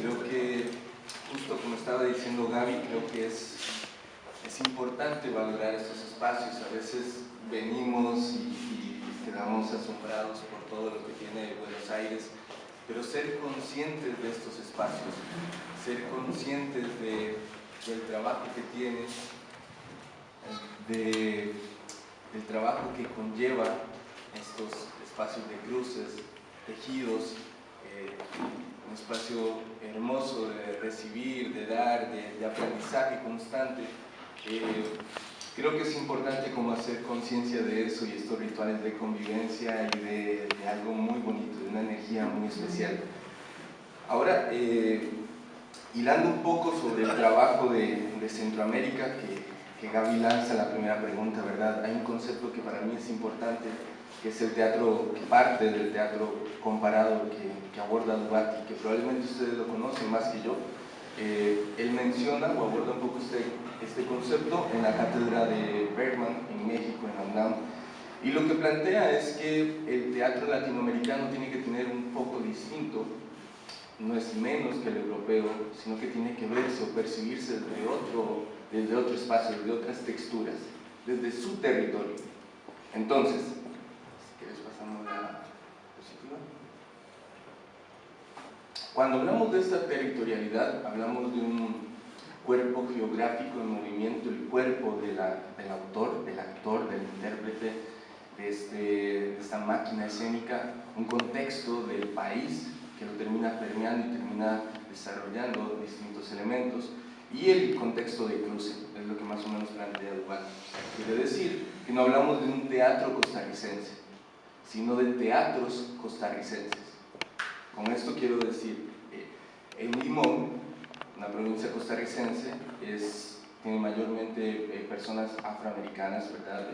Creo que, justo como estaba diciendo Gaby, creo que es importante valorar estos espacios. A veces venimos y quedamos asombrados por todo lo que tiene Buenos Aires, pero ser conscientes de estos espacios, ser conscientes del trabajo que tiene, del trabajo que conlleva estos espacios de cruces, tejidos, un espacio hermoso de recibir, de dar, de aprendizaje constante. Creo que es importante como hacer conciencia de eso y estos rituales de convivencia y de algo muy bonito, de una energía muy especial. Ahora, hilando un poco sobre el trabajo de Centroamérica, que Gaby lanza la primera pregunta, ¿verdad? Hay un concepto que para mí es importante, que es el teatro, que parte del teatro comparado que aborda Dubati, que probablemente ustedes lo conocen más que yo. Él menciona o aborda un poco este concepto en la cátedra de Bergman en México, en la UNAM, y lo que plantea es que el teatro latinoamericano tiene que tener un foco distinto, no es menos que el europeo, sino que tiene que verse o percibirse desde otro espacio, desde otras texturas, desde su territorio. Entonces, si quieres pasamos la diapositiva. Cuando hablamos de esta territorialidad, hablamos de un cuerpo geográfico en movimiento, el cuerpo del autor, del actor, del intérprete, de esta máquina escénica, un contexto del país que lo termina permeando y termina desarrollando distintos elementos, y el contexto de cruce, es lo que más o menos plantea Dubati. Quiere decir que no hablamos de un teatro costarricense, sino de teatros costarricenses. Con esto quiero decir, en Limón, una provincia costarricense, tiene mayormente personas afroamericanas, ¿verdad?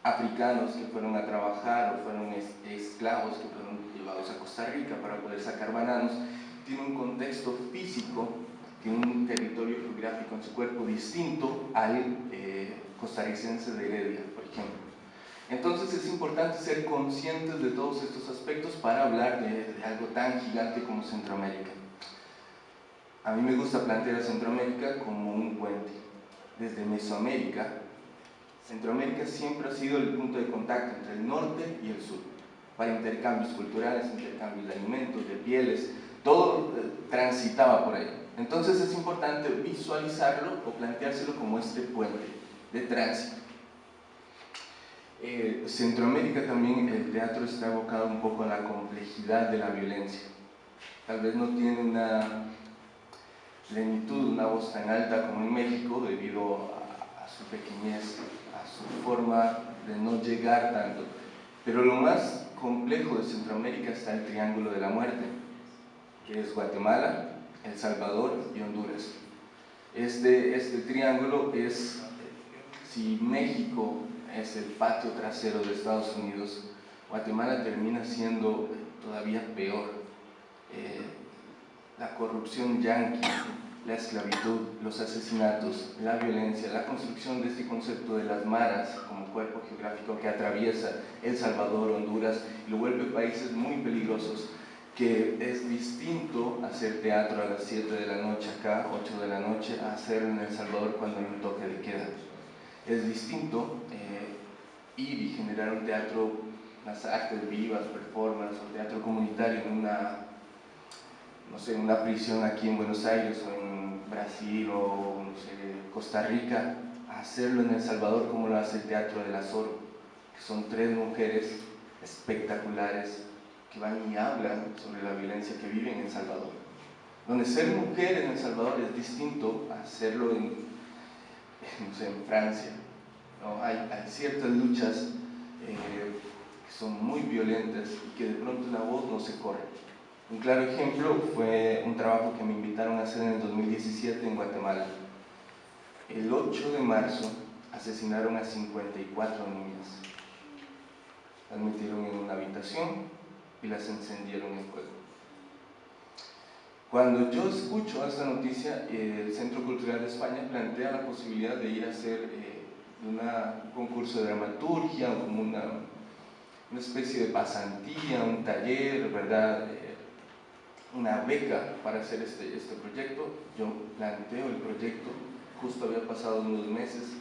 Africanos que fueron a trabajar o fueron esclavos que fueron llevados a Costa Rica para poder sacar bananos. Tiene un contexto físico, tiene un territorio geográfico en su cuerpo distinto al costarricense de Heredia, por ejemplo. Entonces es importante ser conscientes de todos estos aspectos para hablar de algo tan gigante como Centroamérica. A mí me gusta plantear a Centroamérica como un puente. Desde Mesoamérica, Centroamérica siempre ha sido el punto de contacto entre el norte y el sur, para intercambios culturales, intercambios de alimentos, de pieles, todo transitaba por ahí. Entonces es importante visualizarlo o planteárselo como este puente de tránsito. Centroamérica también, el teatro está abocado un poco a la complejidad de la violencia. Tal vez no tiene una plenitud, una voz tan alta como en México, debido a su pequeñez, a su forma de no llegar tanto. Pero lo más complejo de Centroamérica está el Triángulo de la Muerte, que es Guatemala, El Salvador y Honduras. Este triángulo es, si México es el patio trasero de Estados Unidos, Guatemala termina siendo todavía peor. La corrupción yanqui, la esclavitud, los asesinatos, la violencia, la construcción de este concepto de las maras como cuerpo geográfico que atraviesa El Salvador, Honduras, y lo vuelve países muy peligrosos, que es distinto hacer teatro a las 7 de la noche acá, 8 de la noche, a hacerlo en El Salvador cuando hay un toque de queda. Es distinto ir y generar un teatro, unas artes vivas, performance, o teatro comunitario en una prisión aquí en Buenos Aires o en Brasil o no sé, Costa Rica, a hacerlo en El Salvador como lo hace el Teatro del Azoro, que son 3 mujeres espectaculares que van y hablan sobre la violencia que viven en El Salvador. Donde ser mujer en El Salvador es distinto a hacerlo en Francia, ¿no? Hay ciertas luchas que son muy violentas y que de pronto la voz no se corre. Un claro ejemplo fue un trabajo que me invitaron a hacer en el 2017 en Guatemala. El 8 de marzo asesinaron a 54 niñas. Las metieron en una habitación y las encendieron en fuego. Cuando yo escucho esta noticia, el Centro Cultural de España plantea la posibilidad de ir a hacer un concurso de dramaturgia o como una especie de pasantía, un taller, ¿verdad? una beca para hacer este proyecto. Yo planteo el proyecto, justo había pasado unos meses,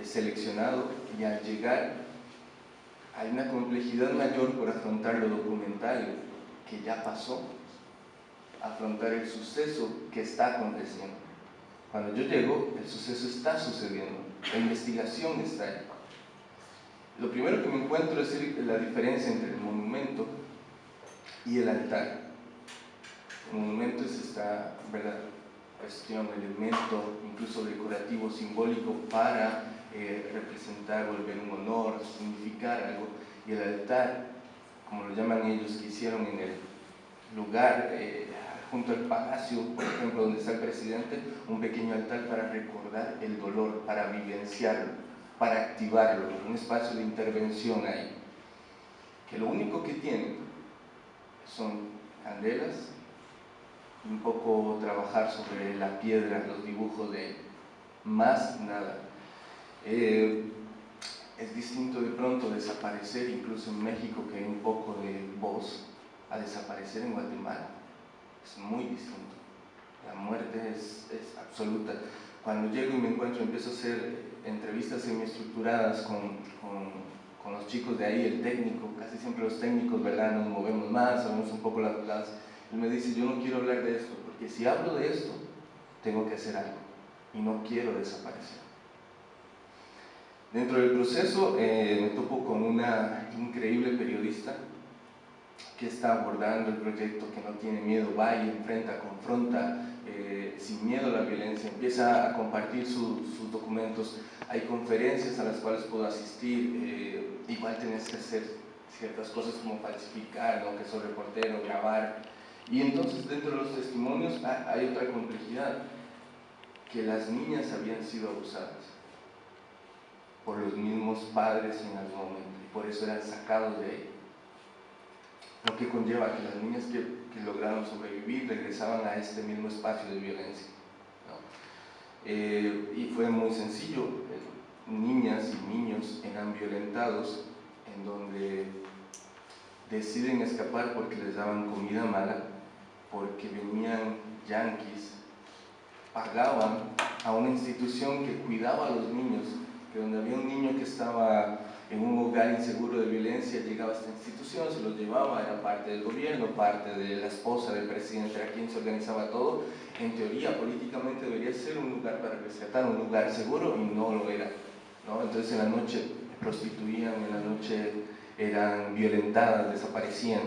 seleccionado, y al llegar hay una complejidad mayor por afrontar lo documental que ya pasó, afrontar el suceso que está aconteciendo. Cuando yo llego, el suceso está sucediendo, la investigación está ahí. Lo primero que me encuentro es la diferencia entre el monumento y el altar. El monumento es esta, ¿verdad?, cuestión, elemento incluso decorativo, simbólico para representar, volver un honor, significar algo, y el altar, como lo llaman ellos, que hicieron en el lugar junto al palacio, por ejemplo, donde está el presidente, un pequeño altar para recordar el dolor, para vivenciarlo, para activarlo, un espacio de intervención ahí, que lo único que tienen son candelas y un poco trabajar sobre la piedra, los dibujos de más nada. Es distinto de pronto desaparecer, incluso en México, que hay un poco de voz, a desaparecer en Guatemala. Es muy distinto. La muerte es absoluta. Cuando llego y me encuentro, empiezo a hacer entrevistas semiestructuradas con los chicos de ahí, el técnico, casi siempre los técnicos, ¿verdad?, nos movemos más, sabemos un poco las... Él me dice, yo no quiero hablar de esto, porque si hablo de esto, tengo que hacer algo, y no quiero desaparecer. Dentro del proceso me topo con una increíble periodista que está abordando el proyecto, que no tiene miedo, va y enfrenta, confronta, sin miedo a la violencia, empieza a compartir sus documentos. Hay conferencias a las cuales puedo asistir, igual tienes que hacer ciertas cosas como falsificar, ¿no?, que soy reportero, grabar. Y entonces dentro de los testimonios hay otra complejidad, que las niñas habían sido abusadas por los mismos padres en algún momento, y por eso eran sacados de ahí. Lo que conlleva que las niñas que lograron sobrevivir regresaban a este mismo espacio de violencia, ¿no? Y fue muy sencillo, niñas y niños eran violentados, en donde deciden escapar porque les daban comida mala, porque venían yanquis, pagaban a una institución que cuidaba a los niños, que donde había un niño que estaba en un hogar inseguro de violencia, llegaba a esta institución, se lo llevaba, era parte del gobierno, parte de la esposa del presidente, a quien se organizaba todo. En teoría, políticamente debería ser un lugar para rescatar, un lugar seguro, y no lo era, ¿no? Entonces en la noche prostituían, en la noche eran violentadas, desaparecían.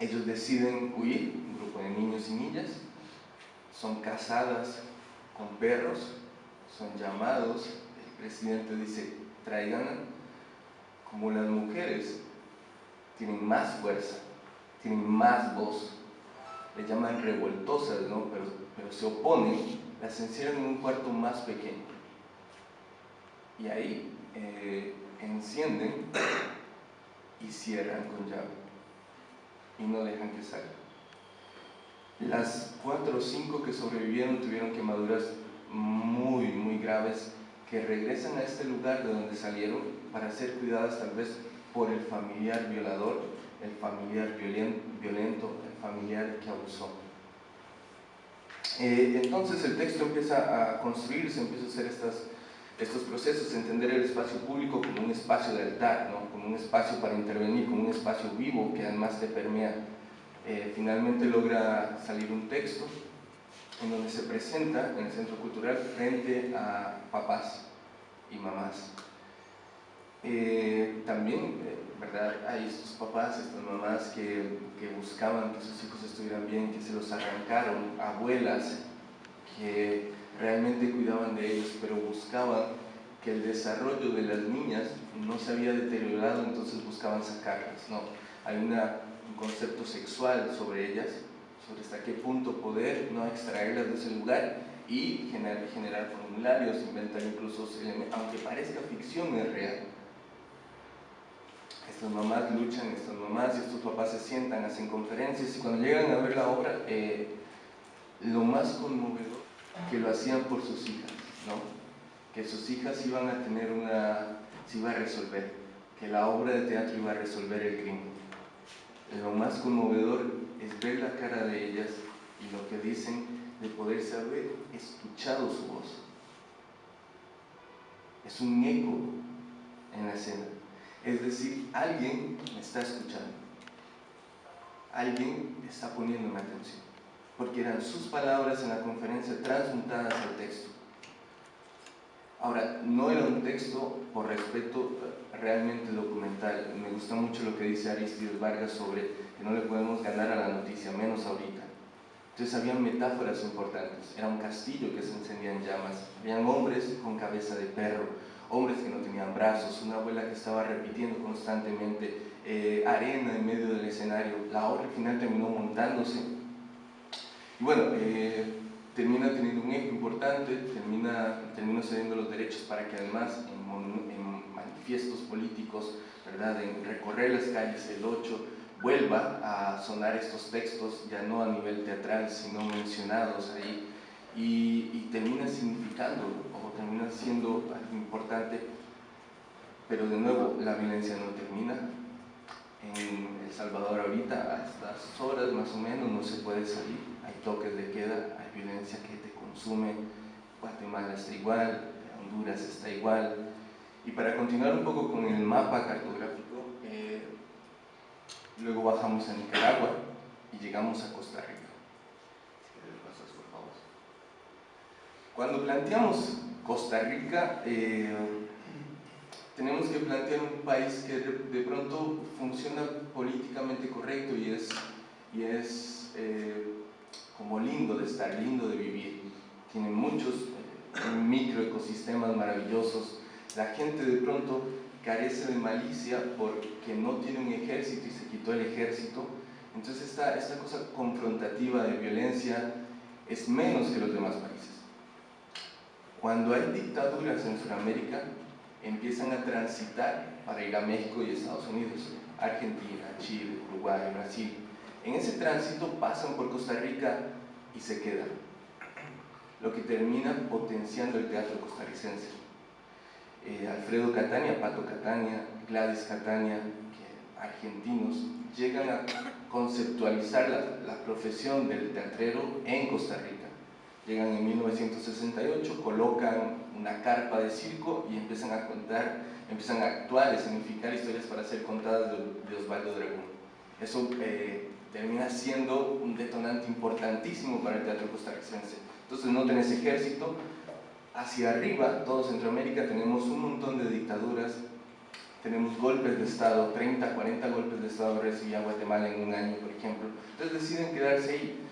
Ellos deciden huir, un grupo de niños y niñas, son cazadas con perros, son llamados, el presidente dice, traigan. Como las mujeres tienen más fuerza, tienen más voz, le llaman revoltosas, ¿no?, pero se oponen, las encierran en un cuarto más pequeño, y ahí encienden y cierran con llave, y no dejan que salgan. Las 4 o 5 que sobrevivieron tuvieron quemaduras muy, muy graves, que regresan a este lugar de donde salieron para ser cuidadas tal vez por el familiar violador, el familiar violento, el familiar que abusó. Entonces el texto empieza a construirse, empieza a hacer estos procesos, entender el espacio público como un espacio de altar, ¿no?, como un espacio para intervenir, como un espacio vivo que además te permea. Finalmente logra salir un texto en donde se presenta en el Centro Cultural frente a papás y mamás. También, ¿verdad?, hay estos papás, estas mamás que buscaban que sus hijos estuvieran bien, que se los arrancaron, abuelas que realmente cuidaban de ellos, pero buscaban que el desarrollo de las niñas no se había deteriorado, entonces buscaban sacarlas, ¿no? Hay un concepto sexual sobre ellas, sobre hasta qué punto poder no extraerlas de ese lugar y generar formularios, inventar incluso, aunque parezca ficción, es real. Estas mamás luchan, estas mamás y estos papás se sientan, hacen conferencias, y cuando llegan a ver la obra, lo más conmovedor, que lo hacían por sus hijas, ¿no?, que sus hijas iban a tener se iba a resolver, que la obra de teatro iba a resolver el crimen. Lo más conmovedor es ver la cara de ellas y lo que dicen, de poderse haber escuchado su voz. Es un eco en la escena, es decir, alguien me está escuchando, alguien está poniéndome atención, porque eran sus palabras en la conferencia transmutadas al texto. Ahora, no era un texto por respeto realmente documental. Me gusta mucho lo que dice Aristides Vargas sobre que no le podemos ganar a la noticia, menos ahorita. Entonces había metáforas importantes. Era un castillo que se encendía en llamas, habían hombres con cabeza de perro, hombres que no tenían brazos, una abuela que estaba repitiendo constantemente, arena en medio del escenario. La obra al final terminó montándose. Y bueno, termina teniendo un eco importante, termina cediendo los derechos para que además en manifiestos políticos, ¿verdad?, en recorrer las calles el 8, vuelva a sonar estos textos, ya no a nivel teatral, sino mencionados ahí, y termina significando, o termina siendo algo importante, pero de nuevo, la violencia no termina. En El Salvador ahorita, a estas horas más o menos, no se puede salir, hay toques de queda, hay violencia que te consume. Guatemala está igual, Honduras está igual. Y para continuar un poco con el mapa cartográfico, luego bajamos a Nicaragua y llegamos a Costa Rica. Si quieres pasas, por favor. Cuando planteamos Costa Rica, tenemos que plantear un país que de pronto funciona políticamente correcto y es como lindo de estar, lindo de vivir. Tiene muchos microecosistemas maravillosos. La gente de pronto carece de malicia porque no tiene un ejército y se quitó el ejército. Entonces esta cosa confrontativa de violencia es menos que los demás países. Cuando hay dictaduras en Sudamérica, empiezan a transitar para ir a México y Estados Unidos, Argentina, Chile, Uruguay, Brasil. En ese tránsito pasan por Costa Rica y se quedan, lo que termina potenciando el teatro costarricense. Alfredo Catania, Pato Catania, Gladys Catania, argentinos, llegan a conceptualizar la profesión del teatrero en Costa Rica. Llegan en 1968, colocan una carpa de circo y empiezan a contar, empiezan a actuar, a escenificar historias para ser contadas de Osvaldo Dragón. Eso termina siendo un detonante importantísimo para el teatro costarricense. Entonces no tenés ejército, hacia arriba, todo Centroamérica, tenemos un montón de dictaduras, tenemos golpes de Estado, 30, 40 golpes de Estado recibía Guatemala en un año, por ejemplo. Entonces deciden quedarse ahí.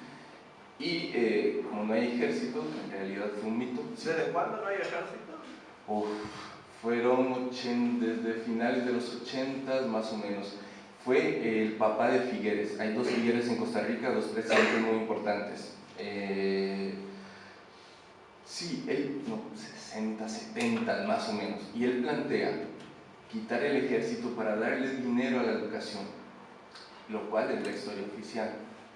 Y como no hay ejército, en realidad fue un mito. ¿Desde cuándo no hay ejército? Fueron desde finales de los 80 más o menos. Fue el papá de Figueres. Hay dos Figueres en Costa Rica, dos presidentes muy importantes. Sí, él, no, 60, 70 más o menos. Y él plantea quitar el ejército para darle dinero a la educación, lo cual es la historia oficial.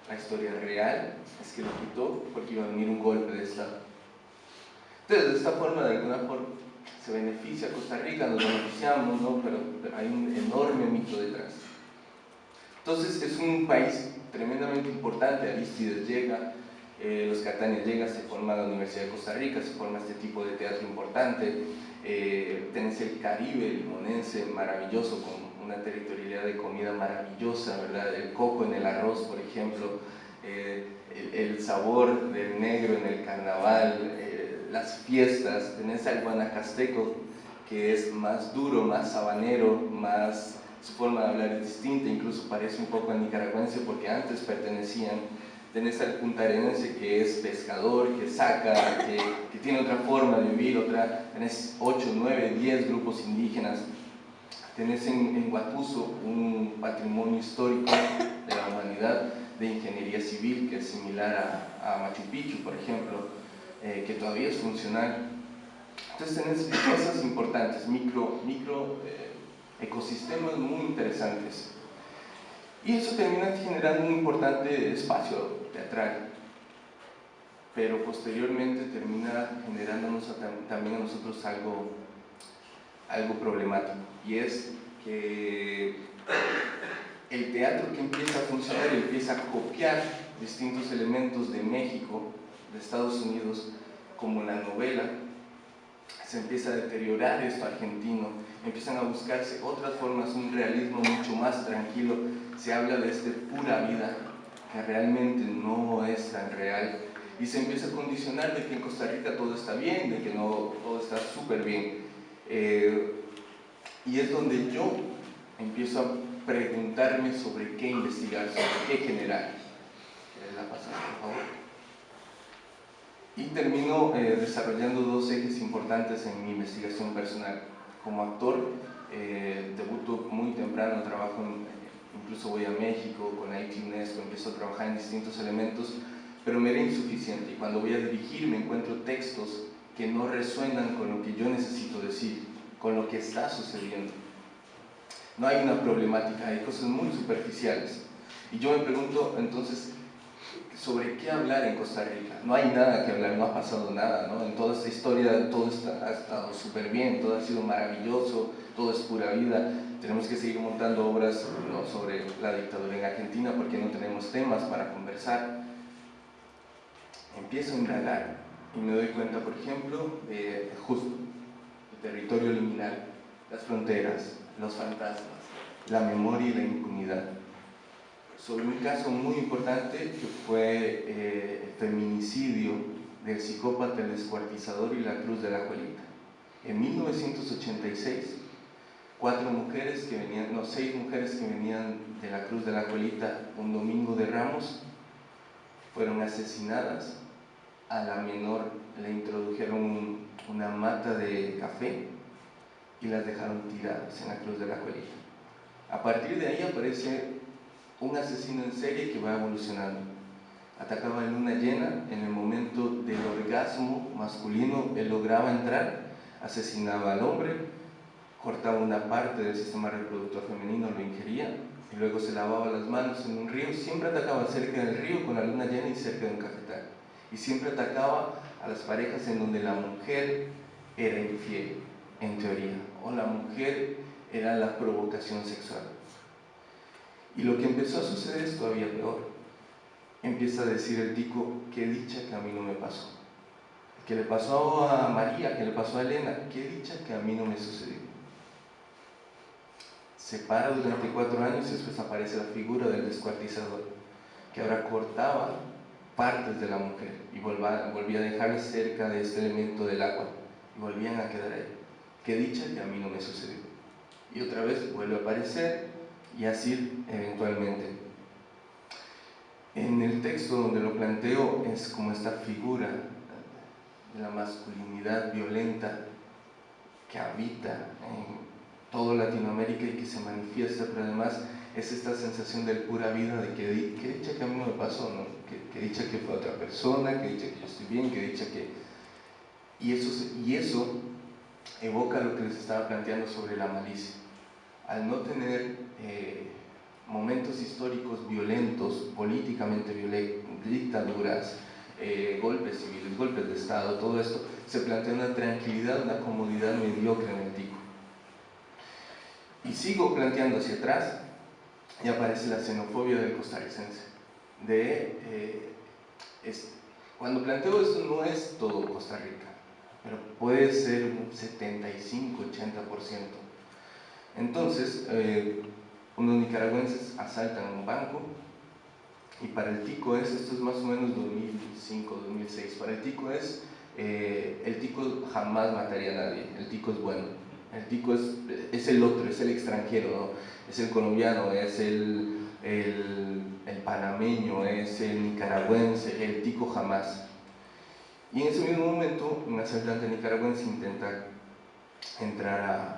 La historia real es que lo quitó porque iba a venir un golpe de Estado. Entonces, de esta forma, de alguna forma, se beneficia a Costa Rica, nos beneficiamos, ¿no? Pero hay un enorme mito detrás. Entonces, es un país tremendamente importante. Aristides llega, los Catania llegan, se forma la Universidad de Costa Rica, se forma este tipo de teatro importante. Tenés el Caribe limonense maravilloso, con una territorialidad de comida maravillosa, ¿verdad? El coco en el arroz, por ejemplo, el sabor del negro en el carnaval, las fiestas. Tenés al guanacasteco, que es más duro, más sabanero, más, su forma de hablar es distinta, incluso parece un poco a nicaragüense porque antes pertenecían. Tenés al puntarenense, que es pescador, que saca, que tiene otra forma de vivir, tenés 8, 9, 10 grupos indígenas. Tenés en Guatuso un patrimonio histórico de la humanidad de ingeniería civil que es similar a Machu Picchu, por ejemplo, que todavía es funcional. Entonces tenés cosas importantes, micro ecosistemas muy interesantes. Y eso termina generando un importante espacio teatral, pero posteriormente termina generándonos también a nosotros algo problemático, y es que el teatro que empieza a funcionar empieza a copiar distintos elementos de México, de Estados Unidos, como la novela. Se empieza a deteriorar esto argentino, empiezan a buscarse otras formas, un realismo mucho más tranquilo. Se habla de pura vida, que realmente no es tan real, y se empieza a condicionar de que en Costa Rica todo está bien, de que no todo está súper bien. Y es donde yo empiezo a preguntarme sobre qué investigar, sobre qué generar. ¿Quieres la pasada, por favor? Y termino desarrollando dos ejes importantes en mi investigación personal. Como actor, debuto muy temprano, incluso voy a México con IT UNESCO, empiezo a trabajar en distintos elementos, pero me era insuficiente, y cuando voy a dirigir me encuentro textos que no resuenan con lo que yo necesito decir, con lo que está sucediendo. No hay una problemática, hay cosas muy superficiales. Y yo me pregunto, entonces, ¿sobre qué hablar en Costa Rica? No hay nada que hablar, no ha pasado nada, ¿no? En toda esta historia todo ha estado súper bien, todo ha sido maravilloso, todo es pura vida. Tenemos que seguir montando obras, ¿no?, sobre la dictadura en Argentina porque no tenemos temas para conversar. Empiezo a indagar y me doy cuenta, por ejemplo, justo el territorio liminal, las fronteras, los fantasmas, la memoria y la impunidad. Sobre un caso muy importante que fue el feminicidio del psicópata, el descuartizador y la Cruz de la Juelita. En 1986, seis mujeres que venían de la Cruz de la Juelita un domingo de Ramos fueron asesinadas. A la menor le introdujeron una mata de café y las dejaron tiradas en la Cruz de la Juelita. A partir de ahí aparece un asesino en serie que va evolucionando. Atacaba en luna llena, en el momento del orgasmo masculino, él lograba entrar, asesinaba al hombre, cortaba una parte del sistema reproductor femenino, lo ingería, y luego se lavaba las manos en un río. Siempre atacaba cerca del río con la luna llena y cerca de un cafetal. Y siempre atacaba a las parejas en donde la mujer era infiel, en teoría, o la mujer era la provocación sexual. Y lo que empezó a suceder es todavía peor. Empieza a decir el tico, qué dicha que a mí no me pasó. Que le pasó a María, que le pasó a Elena, qué dicha que a mí no me sucedió. Se para durante 4 años y después aparece la figura del descuartizador, que ahora cortaba partes de la mujer y volvía a dejarlas cerca de este elemento del agua y volvían a quedar ahí. Qué dicha que a mí no me sucedió. Y otra vez vuelve a aparecer, y así eventualmente. En el texto donde lo planteo es como esta figura de la masculinidad violenta que habita en toda Latinoamérica y que se manifiesta, pero además es esta sensación de pura vida, de que dicha que a mí no me pasó, ¿no? Que dicha que fue otra persona, que dicha que yo estoy bien, que dicha que... Y eso evoca lo que les estaba planteando sobre la malicia. Al no tener momentos históricos violentos, políticamente violentos, dictaduras, golpes civiles, golpes de Estado, todo esto, se plantea una tranquilidad, una comodidad mediocre en el tico. Y sigo planteando hacia atrás y aparece la xenofobia del costarricense. Cuando planteo esto, no es todo Costa Rica, pero puede ser un 75-80%. Entonces, unos nicaragüenses asaltan un banco, y para el tico esto es más o menos 2005, 2006, para el tico el tico jamás mataría a nadie, el tico es bueno, el tico es el otro, es el extranjero, ¿no? Es el colombiano, es el panameño, es el nicaragüense, el tico jamás. Y en ese mismo momento, un asaltante nicaragüense intenta entrar a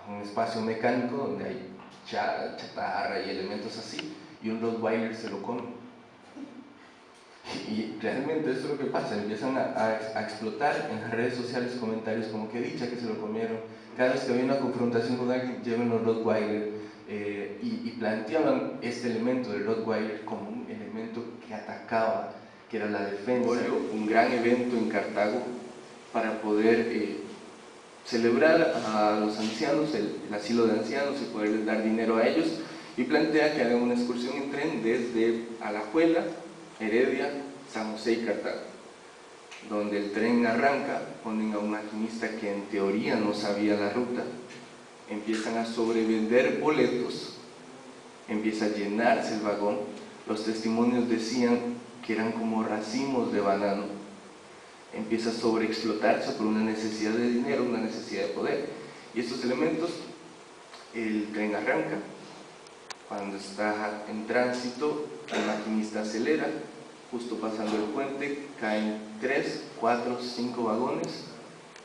un espacio mecánico donde hay chatarra y elementos así, y un Rottweiler se lo come. Y realmente eso es lo que pasa, empiezan a explotar en las redes sociales comentarios como que dicha que se lo comieron. Cada vez que había una confrontación con alguien, llevan los Rottweiler, y planteaban este elemento del Rottweiler como un elemento que atacaba, que era la defensa. Un gran evento en Cartago para poder celebrar a los ancianos, el asilo de ancianos, y poderles dar dinero a ellos, y plantea que hagan una excursión en tren desde Alajuela, Heredia, San José y Cartago, donde el tren arranca, ponen a un maquinista que en teoría no sabía la ruta, empiezan a sobrevender boletos, empieza a llenarse el vagón, los testimonios decían que eran como racimos de banano, empieza a sobreexplotarse por una necesidad de dinero, una necesidad de poder, y estos elementos, el tren arranca, cuando está en tránsito, el maquinista acelera, justo pasando el puente, caen 3, 4, 5 vagones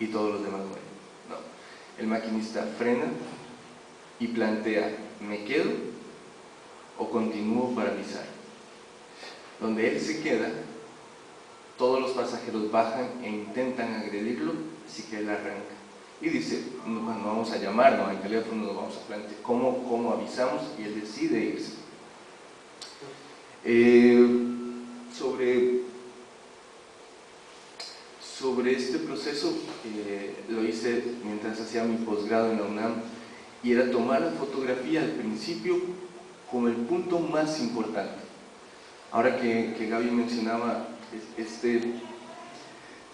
y todos los demás mueren. No. El maquinista frena y plantea, ¿me quedo o continúo para avisar? Donde él se queda, todos los pasajeros bajan e intentan agredirlo, así que él arranca. Y dice, no vamos a llamar, no hay teléfono, no vamos a plantear, ¿cómo avisamos? Y él decide irse. Sobre este proceso, lo hice mientras hacía mi posgrado en la UNAM, y era tomar la fotografía al principio como el punto más importante. Ahora que Gaby mencionaba,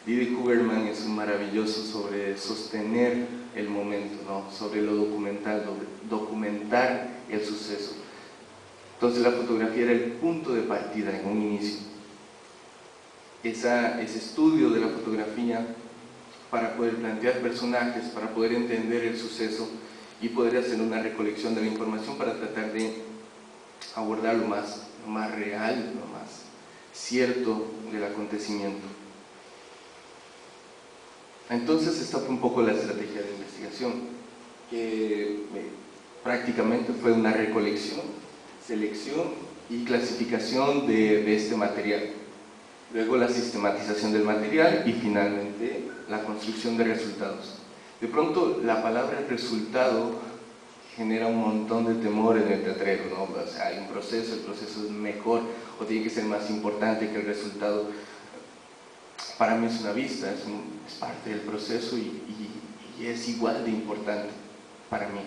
Didi Huberman es un maravilloso sobre sostener el momento, ¿no? Sobre lo documental, documentar el suceso. Entonces la fotografía era el punto de partida en un inicio. Ese estudio de la fotografía para poder plantear personajes, para poder entender el suceso y poder hacer una recolección de la información para tratar de abordar lo más real, lo más cierto del acontecimiento. Entonces esta fue un poco la estrategia de investigación, que prácticamente fue una recolección, selección y clasificación de este material. Luego la sistematización del material y finalmente la construcción de resultados. De pronto la palabra resultado genera un montón de temor en el teatrero, ¿no? O sea, hay un proceso, el proceso es mejor o tiene que ser más importante que el resultado. Para mí es una vista, es parte del proceso y es igual de importante para mí.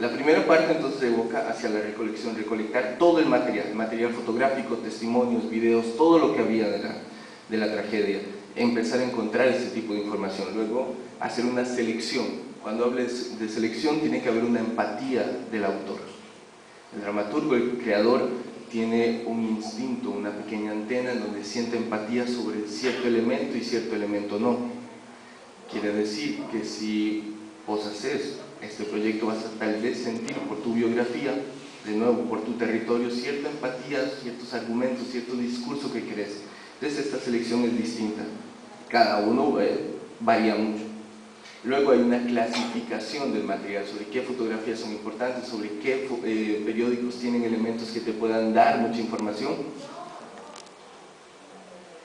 La primera parte entonces evoca hacia la recolección, recolectar todo el material fotográfico, testimonios, videos, todo lo que había de la tragedia, empezar a encontrar ese tipo de información, luego hacer una selección. Cuando hables de selección tiene que haber una empatía del autor. El dramaturgo, el creador, tiene un instinto, una pequeña antena en donde siente empatía sobre cierto elemento y cierto elemento no. Quiere decir que si vos haces este proyecto vas a tal vez sentir por tu biografía, de nuevo por tu territorio, cierta empatía, ciertos argumentos, cierto discurso que querés. Entonces esta selección es distinta, cada uno varía mucho. Luego hay una clasificación del material, sobre qué fotografías son importantes, sobre qué periódicos tienen elementos que te puedan dar mucha información.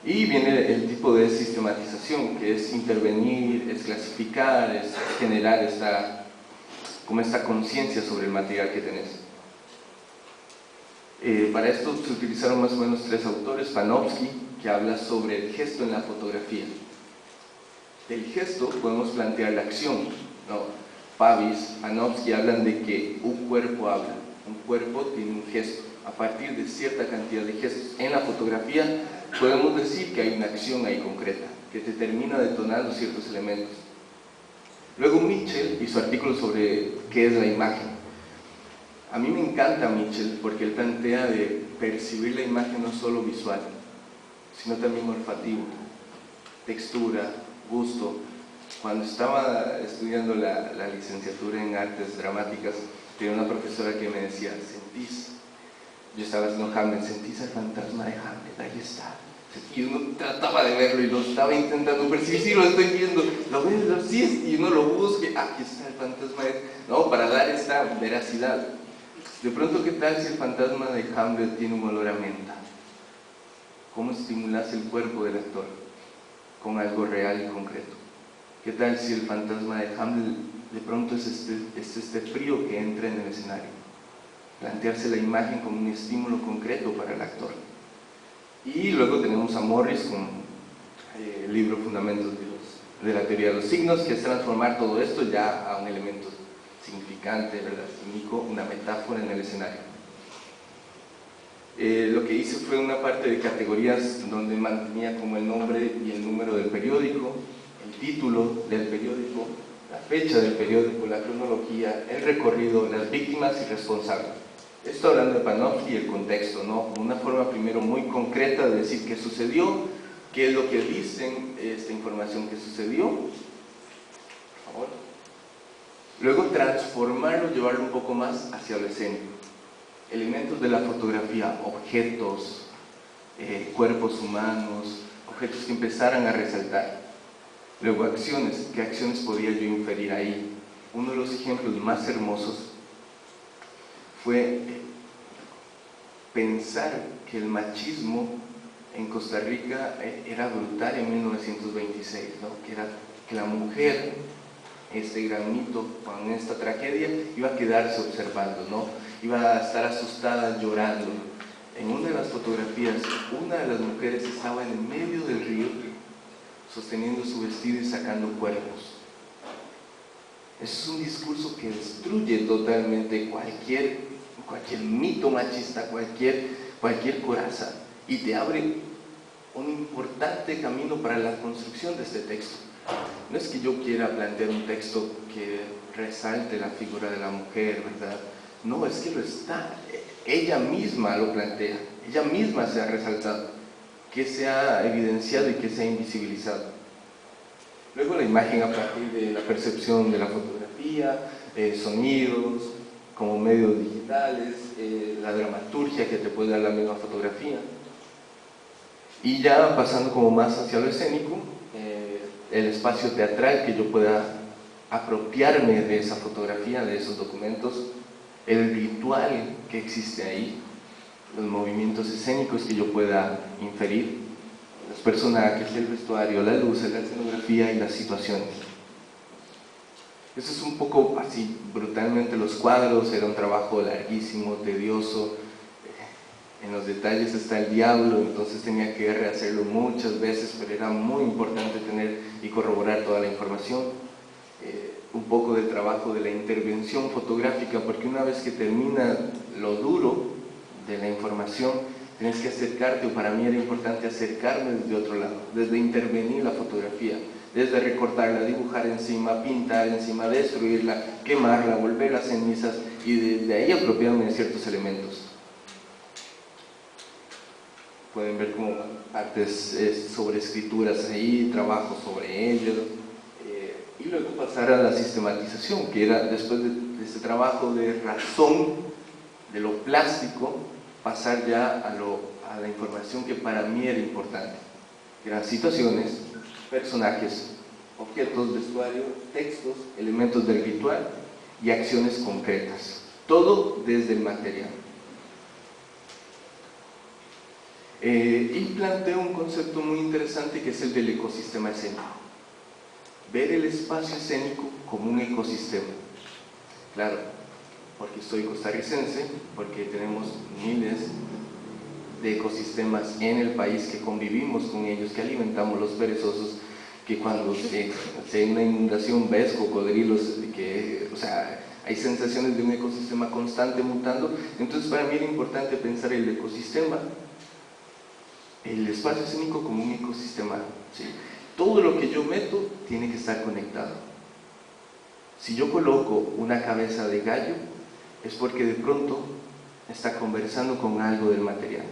Y viene el tipo de sistematización, que es intervenir, es clasificar, es generar esta conciencia sobre el material que tenés. Para esto se utilizaron más o menos 3 autores. Panofsky, que habla sobre el gesto en la fotografía. Del gesto podemos plantear la acción, ¿no? Pavis, Panofsky hablan de que un cuerpo habla, un cuerpo tiene un gesto. A partir de cierta cantidad de gestos en la fotografía podemos decir que hay una acción ahí concreta, que te termina detonando ciertos elementos. Luego Mitchell hizo artículos sobre qué es la imagen. A mí me encanta Mitchell porque él plantea de percibir la imagen no solo visual, sino también olfativo, textura, gusto. Cuando estaba estudiando la licenciatura en artes dramáticas, tenía una profesora que me decía, ¿sentís? Yo estaba haciendo Hamlet, ¿sentís el fantasma de Hamlet? Ahí está. Y uno trataba de verlo y lo estaba intentando percibir, sí lo estoy viendo, lo ves, sí, y uno lo busca, aquí está el fantasma de... No, para dar esta veracidad. De pronto, ¿qué tal si el fantasma de Hamlet tiene un olor a menta? ¿Cómo estimulas el cuerpo del actor con algo real y concreto? ¿Qué tal si el fantasma de Hamlet de pronto es este frío que entra en el escenario? Plantearse la imagen como un estímulo concreto para el actor. Y luego tenemos a Morris con el libro Fundamentos de la teoría de los signos, que es transformar todo esto ya a un elemento significante, ¿verdad? Cínico, una metáfora en el escenario. Lo que hice fue una parte de categorías donde mantenía como el nombre y el número del periódico, el título del periódico, la fecha del periódico, la cronología, el recorrido, las víctimas y responsables. Esto hablando de Panofsky y el contexto, ¿no? Una forma primero muy concreta de decir qué sucedió, qué es lo que dicen esta información que sucedió. Por favor. Luego transformarlo, llevarlo un poco más hacia lo escénico. Elementos de la fotografía, objetos, cuerpos humanos, objetos que empezaran a resaltar. Luego acciones, ¿qué acciones podía yo inferir ahí? Uno de los ejemplos más hermosos fue pensar que el machismo en Costa Rica era brutal en 1926, ¿no? que la mujer, este gran mito con esta tragedia, iba a quedarse observando, ¿no? Iba a estar asustada, llorando. En una de las fotografías, una de las mujeres estaba en el medio del río, sosteniendo su vestido y sacando cuerpos. Eso es un discurso que destruye totalmente cualquier mito machista, cualquier coraza, y te abre un importante camino para la construcción de este texto. No es que yo quiera plantear un texto que resalte la figura de la mujer, ¿verdad? No, es que lo está. Ella misma lo plantea, ella misma se ha resaltado, que se ha evidenciado y que se ha invisibilizado. Luego la imagen a partir de la percepción de la fotografía, sonidos como medios digitales, la dramaturgia que te puede dar la misma fotografía. Y ya pasando como más hacia lo escénico, el espacio teatral que yo pueda apropiarme de esa fotografía, de esos documentos, el ritual que existe ahí, los movimientos escénicos que yo pueda inferir, los personajes, el vestuario, la luz, la escenografía y las situaciones. Eso es un poco así, brutalmente los cuadros, era un trabajo larguísimo, tedioso, en los detalles está el diablo, entonces tenía que rehacerlo muchas veces, pero era muy importante tener y corroborar toda la información. Un poco del trabajo de la intervención fotográfica, porque una vez que termina lo duro de la información, tienes que acercarte, o para mí era importante acercarme desde otro lado, desde intervenir la fotografía, desde recortarla, dibujar encima, pintar encima, destruirla, quemarla, volver a cenizas, y desde ahí apropiarme de ciertos elementos. Pueden ver como partes sobre escrituras ahí, trabajo sobre ello, y luego pasar a la sistematización, que era después de este trabajo de razón, de lo plástico, pasar ya a la información que para mí era importante, que eran situaciones, personajes, objetos, vestuario, textos, elementos del ritual y acciones concretas, todo desde el material. Y planteo un concepto muy interesante que es el del ecosistema escénico. Ver el espacio escénico como un ecosistema. Claro, porque soy costarricense, porque tenemos miles de ecosistemas en el país que convivimos con ellos, que alimentamos los perezosos, que cuando se hay una inundación ves cocodrilos, o sea, hay sensaciones de un ecosistema constante mutando. Entonces para mí era importante pensar el ecosistema, el espacio escénico como un ecosistema, ¿sí? Todo lo que yo meto tiene que estar conectado. Si yo coloco una cabeza de gallo, es porque de pronto está conversando con algo del material,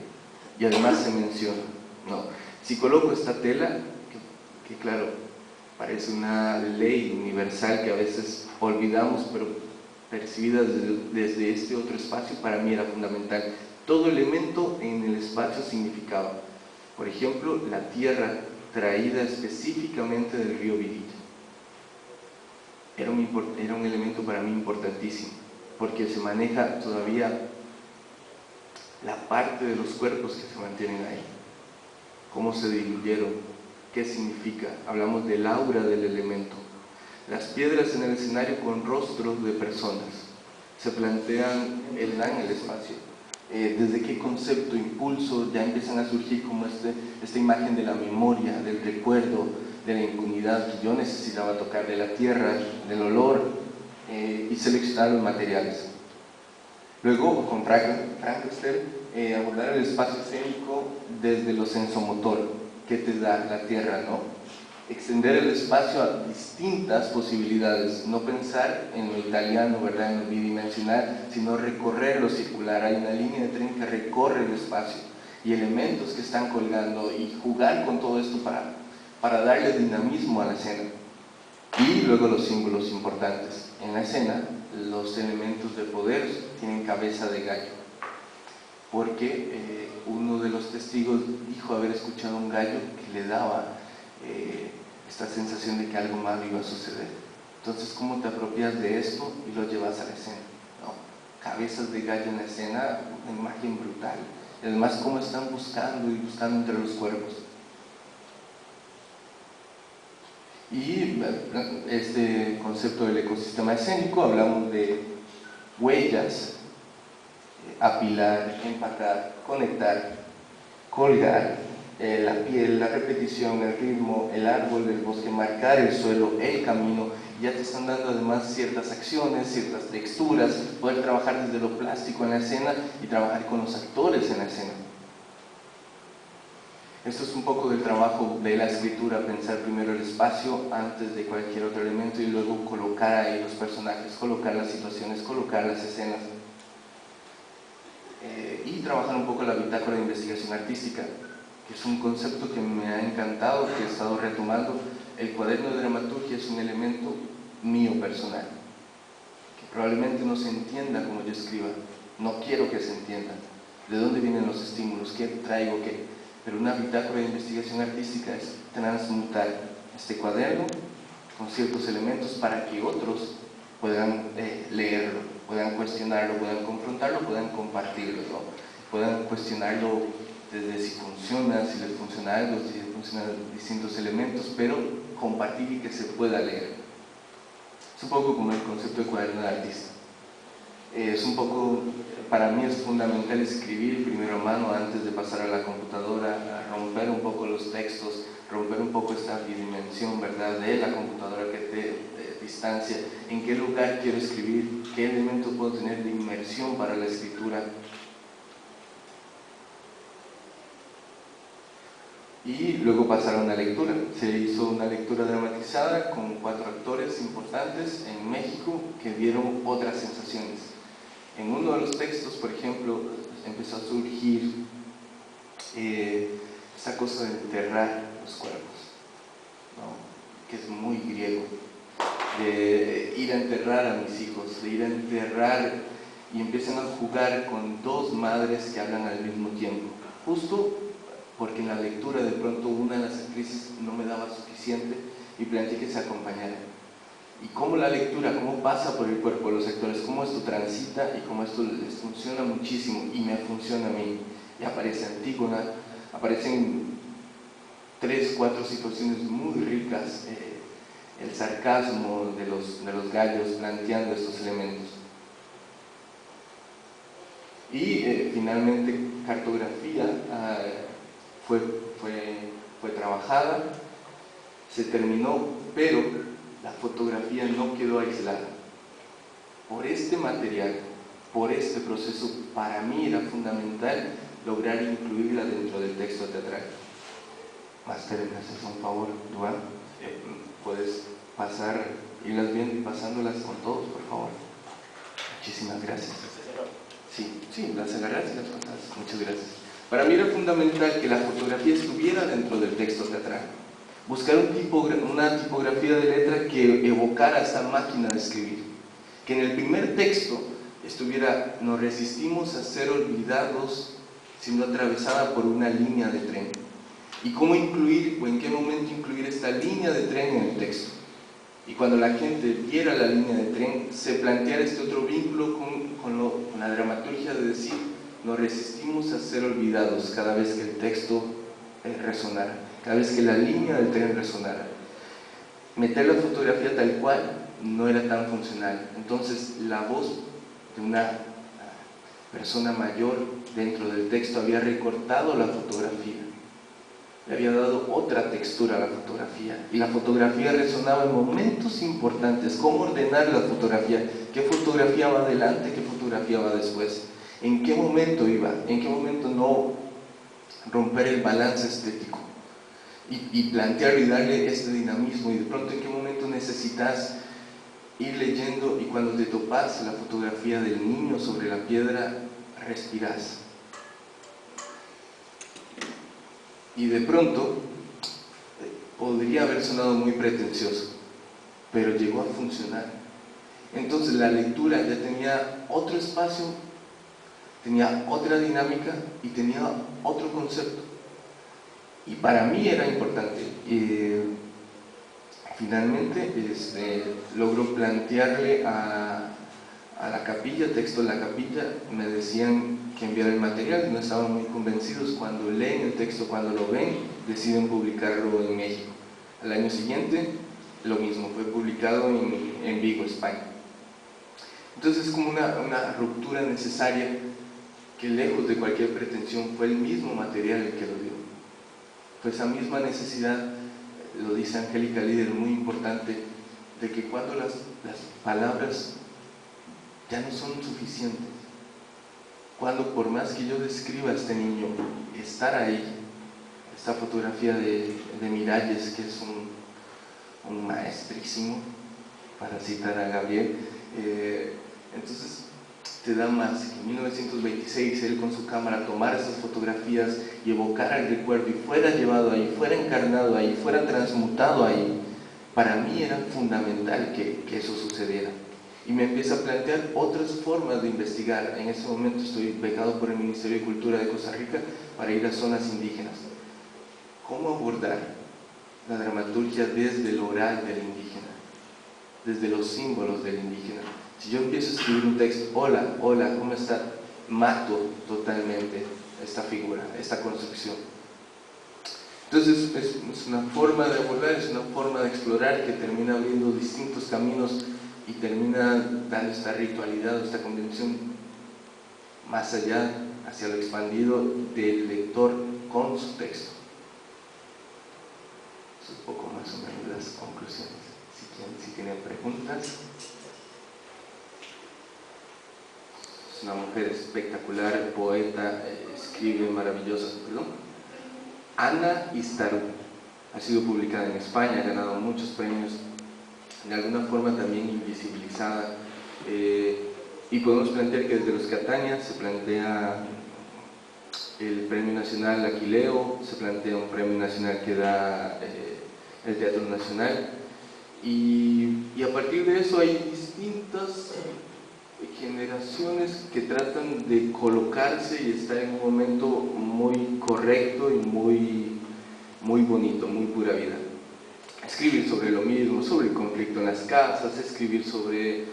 y además se menciona, ¿no? Si coloco esta tela, que claro, parece una ley universal que a veces olvidamos, pero percibida desde este otro espacio, para mí era fundamental. Todo elemento en el espacio significaba. Por ejemplo, la tierra traída específicamente del río Virilla. Era un elemento para mí importantísimo, porque se maneja todavía la parte de los cuerpos que se mantienen ahí. Cómo se diluyeron, qué significa. Hablamos del aura del elemento. Las piedras en el escenario con rostros de personas. Se plantean en el espacio. Desde qué concepto, impulso, ya empiezan a surgir como esta imagen de la memoria, del recuerdo, de la impunidad que yo necesitaba tocar, de la tierra, del olor, y seleccionar los materiales. Luego, con Frankenstein, abordar el espacio escénico desde lo sensomotor que te da la tierra, ¿no? Extender el espacio a distintas posibilidades, no pensar en lo italiano, ¿verdad?, en lo bidimensional, sino recorrer lo circular. Hay una línea de tren que recorre el espacio y elementos que están colgando, y jugar con todo esto para darle dinamismo a la escena. Y luego los símbolos importantes. En la escena, los elementos de poder tienen cabeza de gallo, porque uno de los testigos dijo haber escuchado un gallo que le daba esta sensación de que algo malo iba a suceder. Entonces, ¿cómo te apropias de esto y lo llevas a la escena? ¿No? Cabezas de gallo en la escena, una imagen brutal. Y además, cómo están buscando y buscando entre los cuerpos. Y este concepto del ecosistema escénico, hablamos de huellas, apilar, empacar, conectar, colgar, la piel, la repetición, el ritmo, el árbol del bosque, marcar el suelo, el camino. Ya te están dando además ciertas acciones, ciertas texturas, poder trabajar desde lo plástico en la escena y trabajar con los actores en la escena. Esto es un poco del trabajo de la escritura, pensar primero el espacio antes de cualquier otro elemento y luego colocar ahí los personajes, colocar las situaciones, colocar las escenas. Y trabajar un poco la bitácora de investigación artística, que es un concepto que me ha encantado, que he estado retomando. El cuaderno de dramaturgia es un elemento mío personal, que probablemente no se entienda como yo escriba, no quiero que se entienda, de dónde vienen los estímulos, qué traigo, qué. Pero una bitácora de investigación artística es transmutar este cuaderno con ciertos elementos para que otros puedan leerlo, puedan cuestionarlo, puedan confrontarlo, puedan compartirlo, ¿no? Puedan cuestionarlo desde si funciona, si les funciona algo, si les funcionan distintos elementos, pero compartir y que se pueda leer. Es un poco como el concepto de cuaderno de artista. Es un poco, para mí es fundamental escribir primero a mano antes de pasar a la computadora, a romper un poco los textos, romper un poco esta bidimensión, ¿verdad?, de la computadora que te distancia, en qué lugar quiero escribir, qué elementos puedo tener de inmersión para la escritura. Y luego pasar a una lectura. Se hizo una lectura dramatizada con 4 actores importantes en México que dieron otras sensaciones. En uno de los textos, por ejemplo, empezó a surgir esa cosa de enterrar los cuerpos, ¿no?, que es muy griego, de ir a enterrar a mis hijos, de ir a enterrar, y empiezan a jugar con 2 madres que hablan al mismo tiempo, justo porque en la lectura de pronto una de las actrices no me daba suficiente y planteé que se acompañara. Y cómo la lectura, cómo pasa por el cuerpo de los actores, cómo esto transita y cómo esto les funciona muchísimo y me funciona a mí. Y aparece Antígona, aparecen 3, 4 situaciones muy ricas, el sarcasmo de los gallos planteando estos elementos. Y finalmente cartografía fue trabajada, se terminó, pero la fotografía no quedó aislada. Por este material, por este proceso, para mí era fundamental lograr incluirla dentro del texto teatral. Máster, ¿me haces un favor, Duan? ¿Puedes irlas viendo y pasándolas con todos, por favor? Muchísimas gracias. Sí, las agarras y las pasas. Muchas gracias. Para mí era fundamental que la fotografía estuviera dentro del texto teatral. Buscar una tipografía de letra que evocara esta máquina de escribir. Que en el primer texto estuviera: nos resistimos a ser olvidados siendo atravesada por una línea de tren. Y cómo incluir, o en qué momento incluir esta línea de tren en el texto. Y cuando la gente viera la línea de tren, se planteara este otro vínculo con la dramaturgia de decir: nos resistimos a ser olvidados cada vez que el texto resonara, cada vez que la línea del tren resonara. Meter la fotografía tal cual no era tan funcional. Entonces la voz de una persona mayor dentro del texto había recortado la fotografía. le había dado otra textura a la fotografía, y la fotografía resonaba en momentos importantes. ¿Cómo ordenar la fotografía? ¿Qué fotografía va adelante? ¿Qué fotografía va después? ¿En qué momento iba? ¿En qué momento no romper el balance estético? Y plantear y darle este dinamismo, y de pronto en qué momento necesitas ir leyendo, y cuando te topas la fotografía del niño sobre la piedra, respiras. Y de pronto podría haber sonado muy pretencioso, pero llegó a funcionar. Entonces la lectura ya tenía otro espacio, tenía otra dinámica y tenía otro concepto. Y para mí era importante. Finalmente logró plantearle a la capilla, texto de la capilla. Me decían que enviara el material, no estaban muy convencidos. Cuando leen el texto, cuando lo ven, deciden publicarlo en México. Al año siguiente, lo mismo, fue publicado en Vigo, España. Entonces es como una ruptura necesaria, que lejos de cualquier pretensión fue el mismo material el que lo dio. Fue esa misma necesidad, lo dice Angélica Líder, muy importante, de que cuando las palabras ya no son suficientes, cuando por más que yo describa a este niño, estar ahí, esta fotografía de Miralles, que es un maestrísimo, para citar a Gabriel, entonces te da más. Que en 1926 él con su cámara tomara esas fotografías y evocara el recuerdo y fuera llevado ahí, fuera encarnado ahí, fuera transmutado ahí, para mí era fundamental que eso sucediera. Y me empieza a plantear otras formas de investigar. En este momento estoy becado por el Ministerio de Cultura de Costa Rica para ir a zonas indígenas. ¿Cómo abordar la dramaturgia desde el oral del indígena, desde los símbolos del indígena? Si yo empiezo a escribir un texto, hola, ¿cómo está?, mato totalmente esta figura, esta construcción. Entonces es una forma de abordar, es una forma de explorar que termina abriendo distintos caminos y termina dando esta ritualidad, esta convención más allá, hacia lo expandido del lector con su texto. Eso es un poco más o menos las conclusiones. Si tienen preguntas. Es una mujer espectacular, poeta, escribe maravillosas. Ana Istaru ha sido publicada en España, ha ganado muchos premios, de alguna forma también invisibilizada, y podemos plantear que desde los Catania se plantea el Premio Nacional Aquileo, se plantea un Premio Nacional que da el Teatro Nacional, y a partir de eso hay distintas generaciones que tratan de colocarse y estar en un momento muy correcto y muy bonito, muy pura vida. Escribir sobre lo mismo, sobre el conflicto en las casas, escribir sobre,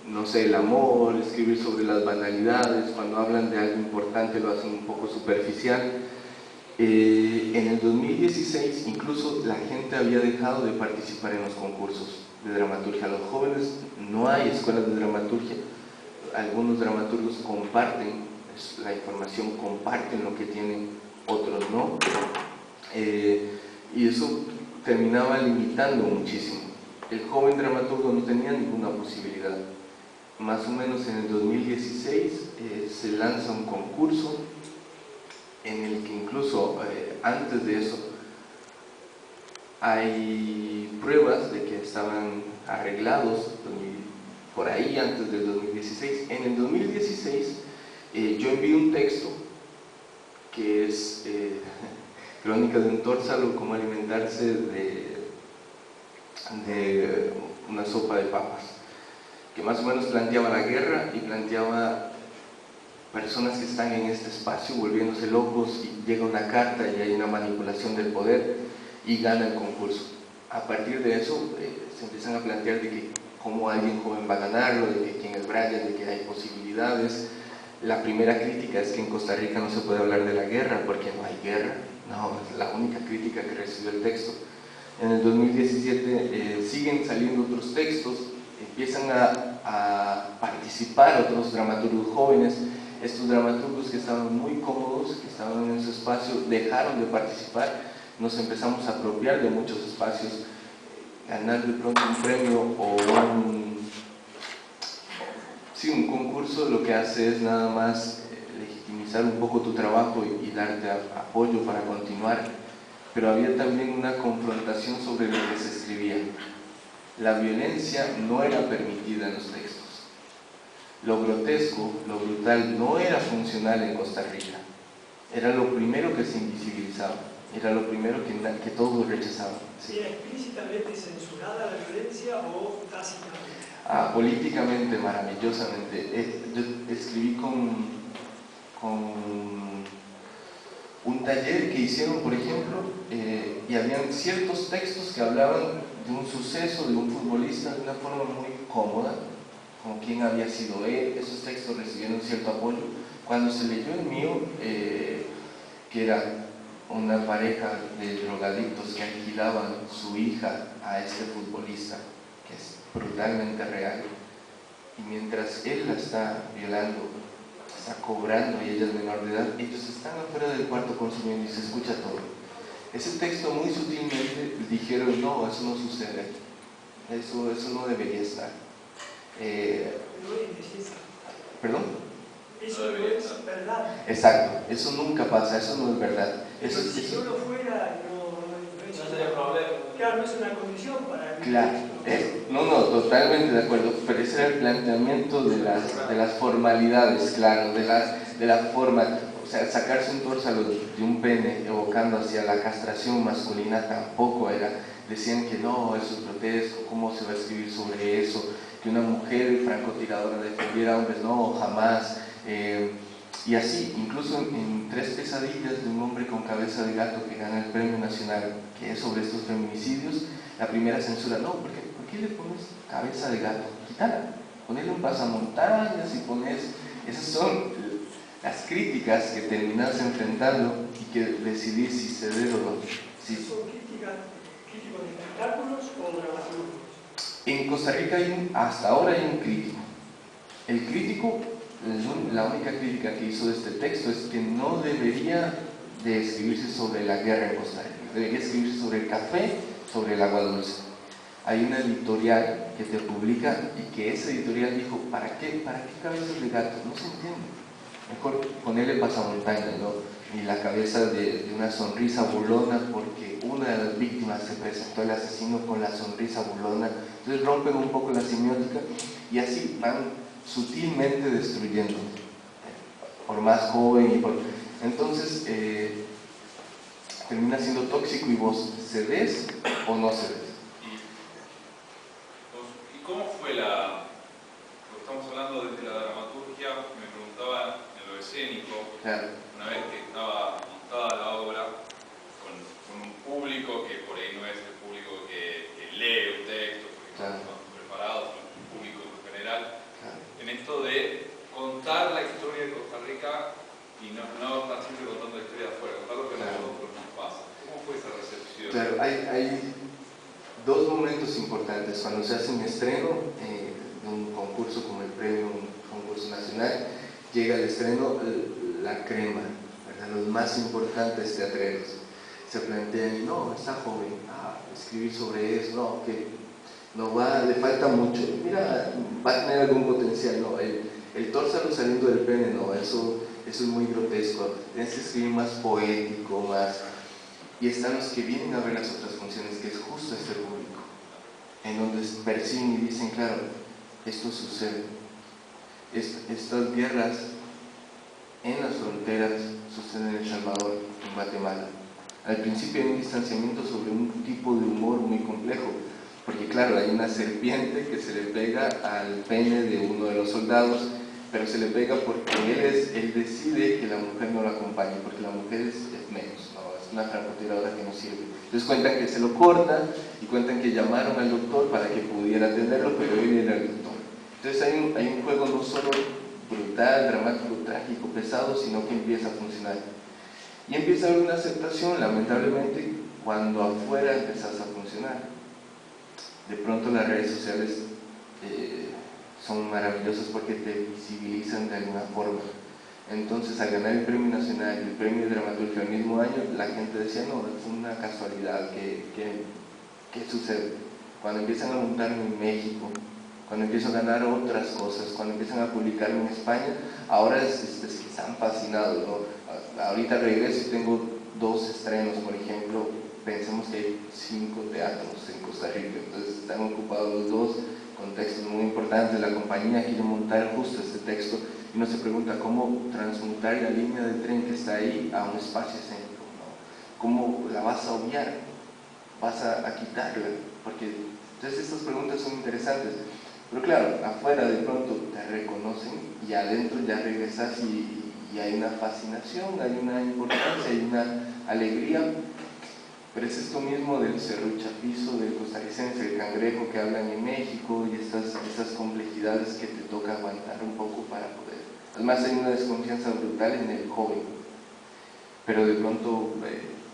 no sé, el amor, escribir sobre las banalidades. Cuando hablan de algo importante lo hacen un poco superficial. En el 2016 incluso la gente había dejado de participar en los concursos de dramaturgia. Los jóvenes, no hay escuelas de dramaturgia. Algunos dramaturgos comparten la información, comparten lo que tienen, otros no, y eso terminaba limitando muchísimo. El joven dramaturgo no tenía ninguna posibilidad. Más o menos en el 2016 se lanza un concurso en el que incluso antes de eso hay pruebas de que estaban arreglados por ahí antes del 2016. En el 2016 yo envié un texto que es Crónicas de un Tórsalo, cómo alimentarse de una sopa de papas, que más o menos planteaba la guerra y planteaba personas que están en este espacio volviéndose locos, y llega una carta y hay una manipulación del poder y gana el concurso. A partir de eso se empiezan a plantear de que cómo alguien joven va a ganarlo, de que quién es Brian, de que hay posibilidades. La primera crítica es que en Costa Rica no se puede hablar de la guerra porque no hay guerra. No, es la única crítica que recibió el texto. En el 2017 siguen saliendo otros textos, empiezan a participar otros dramaturgos jóvenes, estos dramaturgos que estaban muy cómodos, que estaban en su espacio, dejaron de participar, nos empezamos a apropiar de muchos espacios, ganar de pronto un premio o un concurso lo que hace es nada más legitimizar un poco tu trabajo y darte apoyo para continuar, pero había también una confrontación sobre lo que se escribía. La violencia no era permitida en los textos. Lo grotesco, lo brutal, no era funcional en Costa Rica. Era lo primero que se invisibilizaba, era lo primero que todos rechazaban. ¿Sí? ¿Era explícitamente censurada la violencia o tácitamente? Políticamente, maravillosamente. Yo escribí con un taller que hicieron, por ejemplo, y habían ciertos textos que hablaban de un suceso, de un futbolista, de una forma muy cómoda, como quién había sido él. Esos textos recibieron cierto apoyo. Cuando se leyó el mío, que era una pareja de drogadictos que alquilaban su hija a este futbolista, que es brutalmente real, y mientras él la está violando, está cobrando y ella es menor de edad, ellos están afuera del cuarto consumiendo y se escucha todo. Ese texto muy sutilmente dijeron: no, eso no sucede, eso no debería estar. ¿Perdón? Eso no es verdad. Exacto, eso nunca pasa, eso no es verdad. Pero si no lo fuera, no sería problema. Claro, no es una condición para... Claro, no, totalmente de acuerdo, pero ese era el planteamiento de las formalidades, claro, de la forma. O sea, sacarse un tórsalo de un pene evocando hacia la castración masculina tampoco era. Decían que no, eso es grotesco, ¿cómo se va a escribir sobre eso? Que una mujer francotiradora defendiera a hombres, no, jamás. Y así, incluso en Tres pesadillas de un hombre con cabeza de gato que gana el premio nacional, que es sobre estos feminicidios, la primera censura: no, ¿por qué le pones cabeza de gato? Quítala, ponele un pasamontañas y pones... Esas son las críticas que terminas enfrentando y que decidís si ceder o no. Sí. ¿Son críticos de espectáculos o dramaturgos? En Costa Rica hasta ahora hay un crítico. El crítico, la única crítica que hizo de este texto es que no debería de escribirse sobre la guerra en Costa Rica, debería escribirse sobre el café, sobre el agua dulce. Hay una editorial que te publica y que esa editorial dijo: ¿para qué cabezas de gato? No se entiende. Mejor ponerle pasamontañas, ¿no? Y la cabeza de una sonrisa burlona, porque una de las víctimas se presentó el asesino con la sonrisa burlona. Entonces rompen un poco la semiótica y así van sutilmente destruyendo, por más joven entonces termina siendo tóxico y vos cedes o no cedes. ¿Y cómo fue porque estamos hablando desde la dramaturgia, me preguntaba en lo escénico, Claro. una vez que estaba montada la obra con un público que por ahí no es el público que lee un texto, porque Claro. estamos preparados, un público en general, Claro. en esto de contar la historia de Costa Rica y no estar siempre contando la historia de afuera, contar lo que a nosotros nos pasa. ¿Cómo fue esa recepción? Claro, hay dos momentos importantes. Cuando se hace un estreno de un concurso como el premio, un concurso nacional, llega el estreno, la crema, ¿verdad? Los más importantes teatreros se plantean: y no, está joven, escribir sobre eso, no, que no va, le falta mucho, mira, va a tener algún potencial, no, el tórsalo saliendo del pene, no, eso es muy grotesco, tienes que escribir más poético, más... Y están los que vienen a ver las otras funciones, que es justo este público, en donde perciben y dicen: claro, esto sucede, estas guerras en las fronteras suceden en El Salvador, en Guatemala. Al principio hay un distanciamiento sobre un tipo de humor muy complejo, porque claro, hay una serpiente que se le pega al pene de uno de los soldados, pero se le pega porque él decide que la mujer no lo acompañe, porque la mujer es menos, ¿no? Es una francotiradora que no sirve. Entonces cuentan que se lo cortan y cuentan que llamaron al doctor para que pudiera atenderlo, pero él era el doctor. Entonces hay un juego no solo brutal, dramático, trágico, pesado, sino que empieza a funcionar. Y empieza a haber una aceptación, lamentablemente, cuando afuera empezás a funcionar. De pronto las redes sociales son maravillosas porque te visibilizan de alguna forma. Entonces, al ganar el premio nacional y el premio de dramaturgia el mismo año, la gente decía, no, es una casualidad, ¿qué sucede? Cuando empiezan a montarme en México, cuando empiezo a ganar otras cosas, cuando empiezan a publicarme en España, ahora es que están fascinados, ¿no? Ahorita regreso y tengo 2 estrenos, por ejemplo, pensemos que hay 5 teatros en Costa Rica, entonces están ocupados los 2 con textos muy importantes. La compañía quiere montar justo este texto y uno se pregunta cómo transmutar la línea de tren que está ahí a un espacio escénico, ¿no? ¿Cómo la vas a obviar? ¿Vas a quitarla? Porque entonces estas preguntas son interesantes, pero claro, afuera de pronto te reconocen y adentro ya regresas y hay una fascinación, hay una importancia, hay una alegría. Pero es esto mismo del serruchapizo, del costarricense, el cangrejo que hablan en México y estas complejidades que te toca aguantar un poco para poder. Además hay una desconfianza brutal en el joven, pero de pronto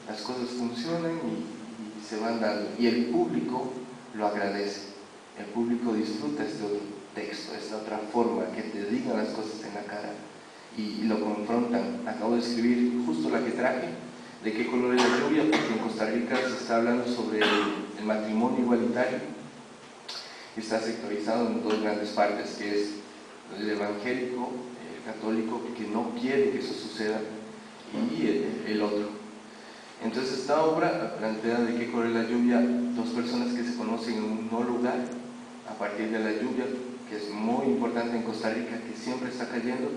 las cosas funcionan y se van dando. Y el público lo agradece, el público disfruta este otro texto, esta otra forma, que te digan las cosas en la cara y lo confrontan. Acabo de escribir justo la que traje, ¿de qué color es la lluvia? Porque en Costa Rica se está hablando sobre el matrimonio igualitario y está sectorizado en 2 grandes partes, que es el evangélico, el católico, que no quiere que eso suceda, y el otro. Entonces esta obra plantea de qué color es la lluvia, 2 personas que se conocen en un no lugar a partir de la lluvia, que es muy importante en Costa Rica, que siempre está cayendo,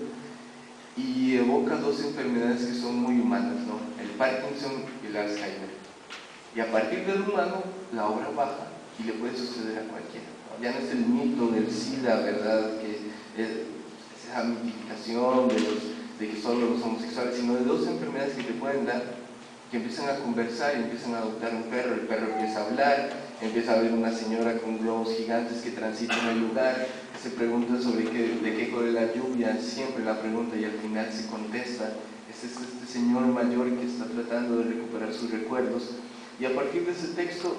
y evoca 2 enfermedades que son muy humanas, ¿no? El Parkinson y el Alzheimer. Y a partir del humano, la obra baja y le puede suceder a cualquiera, ¿no? Ya no es el mito del SIDA, ¿verdad? Que es esa mitificación de que solo los homosexuales, sino de 2 enfermedades que te pueden dar, que empiezan a conversar y empiezan a adoptar un perro, el perro empieza a hablar, empieza a ver una señora con globos gigantes que transita en el lugar, se pregunta sobre de qué color es la lluvia, siempre la pregunta y al final se contesta. Es este señor mayor que está tratando de recuperar sus recuerdos, y a partir de ese texto,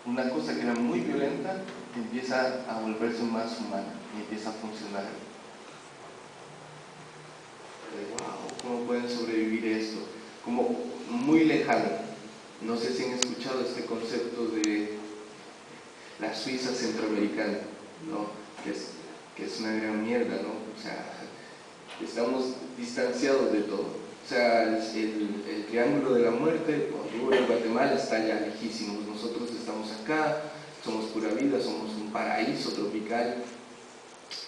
una cosa que era muy violenta empieza a volverse más humana y empieza a funcionar. ¡Wow! ¿Cómo pueden sobrevivir esto? Como muy lejano. No sé si han escuchado este concepto de la Suiza centroamericana, ¿no? Que es una gran mierda, ¿no? O sea, estamos distanciados de todo. O sea, el triángulo de la muerte, Honduras, Guatemala, está ya lejísimos. Nosotros estamos acá, somos pura vida, somos un paraíso tropical.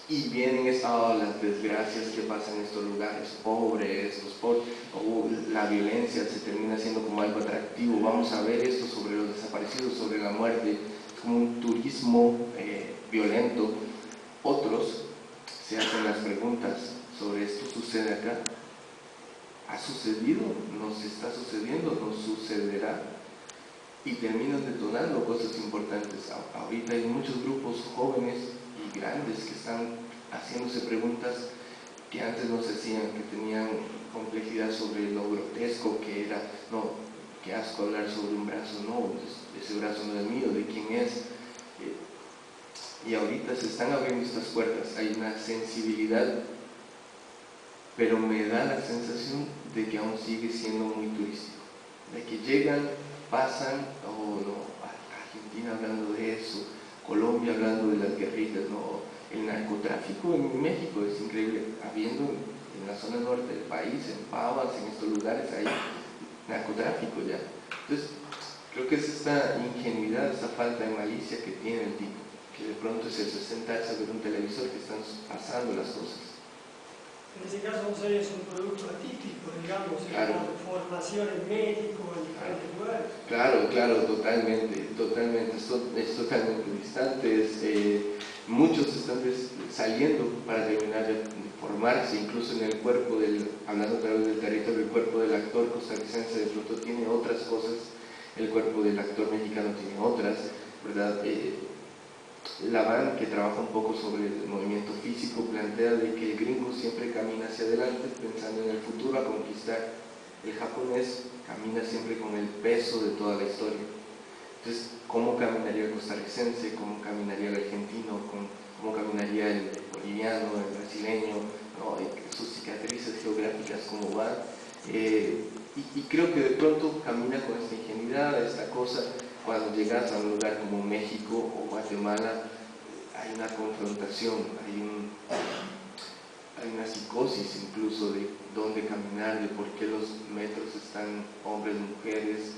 Y vienen las desgracias que pasan en estos lugares, pobres, la violencia se termina siendo como algo atractivo. Vamos a ver esto sobre los desaparecidos, sobre la muerte, como un turismo violento. Otros se hacen las preguntas sobre esto sucede acá, ha sucedido, nos está sucediendo, nos sucederá, y terminan detonando cosas importantes. Ahorita hay muchos grupos jóvenes y grandes que están haciéndose preguntas que antes no se hacían, que tenían complejidad sobre lo grotesco que era, no, qué asco hablar sobre un brazo, no, ese brazo no es mío, ¿de quién es? Y ahorita se están abriendo estas puertas, hay una sensibilidad, pero me da la sensación de que aún sigue siendo muy turístico, de que llegan, pasan, Argentina hablando de eso, Colombia hablando de las guerrillas, ¿no? El narcotráfico en México es increíble, habiendo en la zona norte del país, en Pavas, en estos lugares, hay narcotráfico ya. Entonces, creo que es esta ingenuidad, esta falta de malicia que tiene el tipo, que de pronto es eso, sentarse a ver un televisor que están pasando las cosas. En ese caso, José es un producto atípico, digamos, claro. Una formación en México, en diferentes lugares. Claro, totalmente, es totalmente distante. Muchos están saliendo para terminar de formarse, incluso en el cuerpo hablando otra vez del territorio, el cuerpo del actor costarricense de pronto tiene otras cosas, el cuerpo del actor mexicano tiene otras, ¿verdad? Lavan, que trabaja un poco sobre el movimiento físico, plantea de que el gringo siempre camina hacia adelante pensando en el futuro a conquistar. El japonés camina siempre con el peso de toda la historia. Entonces, ¿cómo caminaría el costarricense? ¿Cómo caminaría el argentino? ¿Cómo caminaría el boliviano, el brasileño? ¿No? Sus cicatrices cómo va. Y creo que de pronto camina con esta ingenuidad, esta cosa. Cuando llegas a un lugar como México o Guatemala, hay una confrontación, hay una psicosis incluso de dónde caminar, de por qué los metros están hombres, mujeres,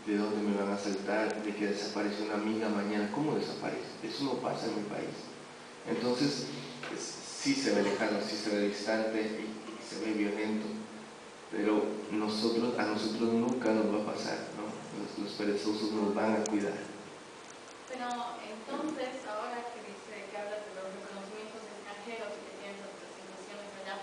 de dónde me van a saltar, de que desaparece una amiga mañana. ¿Cómo desaparece? Eso no pasa en mi país. Entonces, sí se ve lejano, sí se ve distante y se ve violento, pero a nosotros nunca nos va a pasar, ¿no? Los perezosos nos van a cuidar. Pero entonces, ahora que hablas de los reconocimientos extranjeros y que tienes las presentaciones allá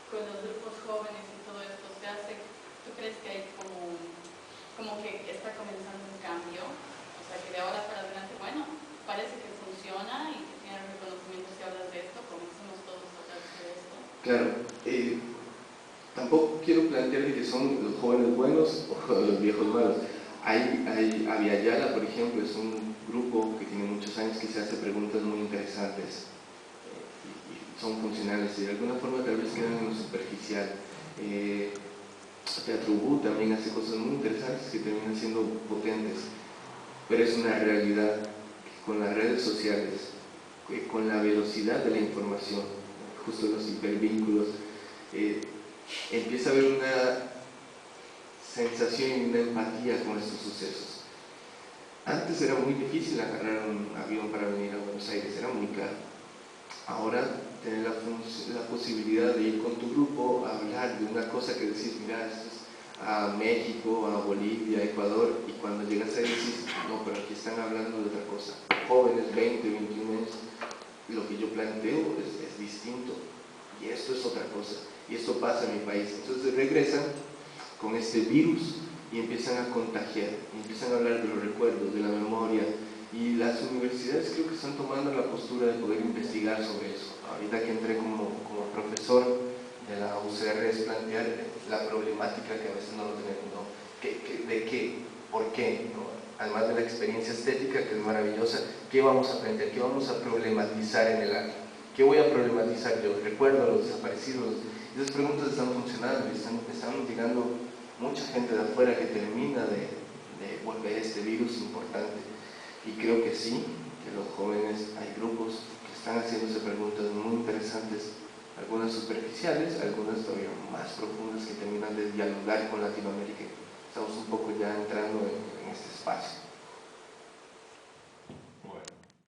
con los grupos jóvenes y todo esto, ¿tú crees que hay como que está comenzando un cambio? O sea, que de ahora para adelante, bueno, parece que funciona y que tiene reconocimientos y hablas de esto, comencemos todos a hablar de esto. Claro, tampoco quiero plantear que son los jóvenes buenos o los viejos malos. Aviala, por ejemplo, es un grupo que tiene muchos años que se hace preguntas muy interesantes y son funcionales y de alguna forma tal vez quedan en lo superficial. Teatro Ubú también hace cosas muy interesantes que terminan siendo potentes, pero es una realidad que con las redes sociales, con la velocidad de la información, justo los hipervínculos, empieza a haber una sensación y una empatía con estos sucesos. Antes era muy difícil agarrar un avión para venir a Buenos Aires, era muy caro. Ahora tener la posibilidad de ir con tu grupo a hablar de una cosa que decís, mira, esto es a México, a Bolivia, a Ecuador, y cuando llegas ahí decís, no, pero aquí están hablando de otra cosa. Jóvenes, 20, 21 años, lo que yo planteo es distinto, y esto es otra cosa, y esto pasa en mi país. Entonces regresan con este virus y empiezan a contagiar, y empiezan a hablar de los recuerdos, de la memoria, y las universidades creo que están tomando la postura de poder investigar sobre eso. Ahorita que entré como profesor de la UCR es plantear la problemática que a veces no lo tenemos, ¿no? ¿De qué? ¿Por qué? ¿No? Además de la experiencia estética, que es maravillosa, ¿qué vamos a aprender? ¿Qué vamos a problematizar en el arte? ¿Qué voy a problematizar yo? ¿Recuerdo a los desaparecidos? Esas preguntas están funcionando y están llegando mucha gente de afuera que termina de volver este virus importante. Y creo que sí, que los jóvenes, hay grupos que están haciéndose preguntas muy interesantes, algunas superficiales, algunas todavía más profundas que terminan de dialogar con Latinoamérica. Estamos un poco ya entrando en este espacio.